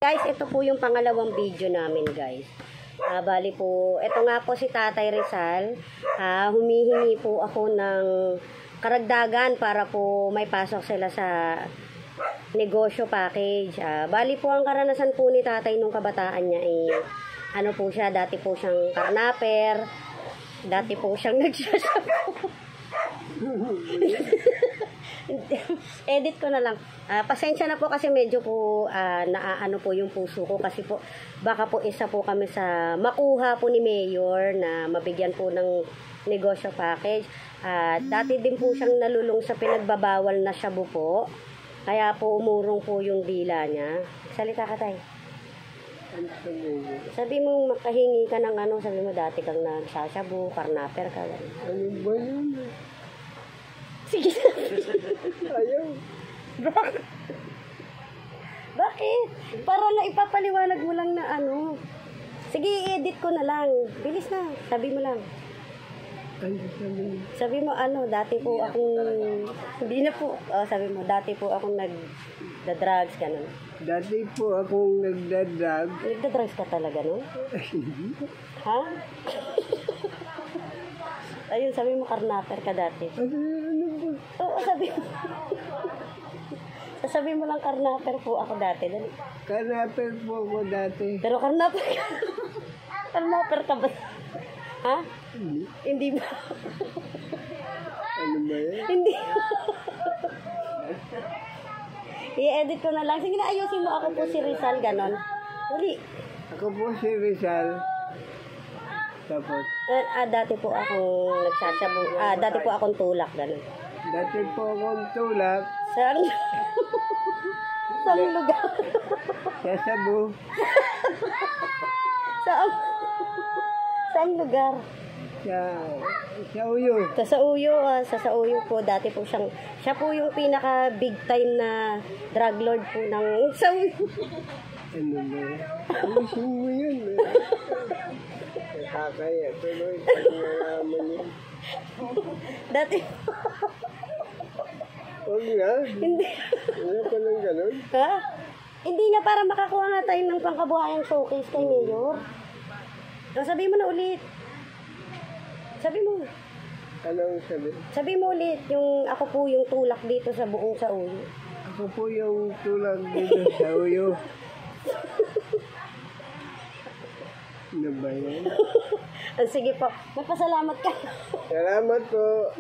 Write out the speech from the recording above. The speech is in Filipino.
Guys, ito po yung pangalawang video namin, guys. Bali po, ito nga po si Tatay Rizal. Humihingi po ako ng karagdagan para po may pasok sila sa negosyo package. Bali po, ang karanasan po ni Tatay nung kabataan niya ano po siya, dati po siyang karnaper, dati po siyang nagsasapo. Edit ko na lang. Pasensya na po kasi medyo po naaano po yung puso ko kasi po baka po isa po kami sa makuha po ni Mayor na mabigyan po ng negosyo package. Dati din po siyang nalulong sa pinagbabawal na shabu po. Kaya po umurong po yung dila niya. Salita ka, Tay. Sabi mo makahingi ka ng ano, sabi mo dati kang nagsashabu, karnaper ka. Ano ba yun? Sige. Ayaw. Bakit? Para na ipapaliwanag mo lang na ano. Sige, edit ko na lang. Bilis na. Sabi mo lang. Ano sabi? Sabi mo ano, dati po akong hindi na po. Sabi mo, dati po akong nagda-drugs ka nun. Dati po akong nagdadrag. Nagda-drugs ka talaga, no? Ha? Ayun, sabi mo karnaper ka dati. Ano ba? Oo, sabi mo. Sabi mo lang karnaper po ako dati. Dali. Karnaper po ako dati. Pero karnaper ka. Karnaper ka ba? Ha? Hindi ba? Ano ba yan? Hindi. I-edit ko na lang. Sige na, ayusin mo. Ako po si Rizal, ganon. Dali. Ako po si Rizal. Tapos, Dati po akong nagsasabu. Dati po akong tulak, ganon. dati po akong tulak. Saan? Saan lugar? Sa Sabu. Saan lugar? Sa Uyo. Sa Uyo, sa Uyo po, dati po siya po yung pinaka big time na drug lord po ng sa Uyo. Ano ba yan? Ayusin mo yun. Nakakaya. Tuloy. Pag-nalaman yun. Dati, Huwag na. hindi. Ano pa ng ganun? Ha? Hindi nga para makakuha nga tayo ng pangkabuhayang showcase kay Mayor. Sabi mo na ulit. Sabi mo. Anong sabi? Sabi mo ulit, yung ako po yung tulak dito sa buong sa Uyo. Ako po yung tulak dito sa Uyo. Ano ba yan? Sige po, magpasalamat ka. Salamat po.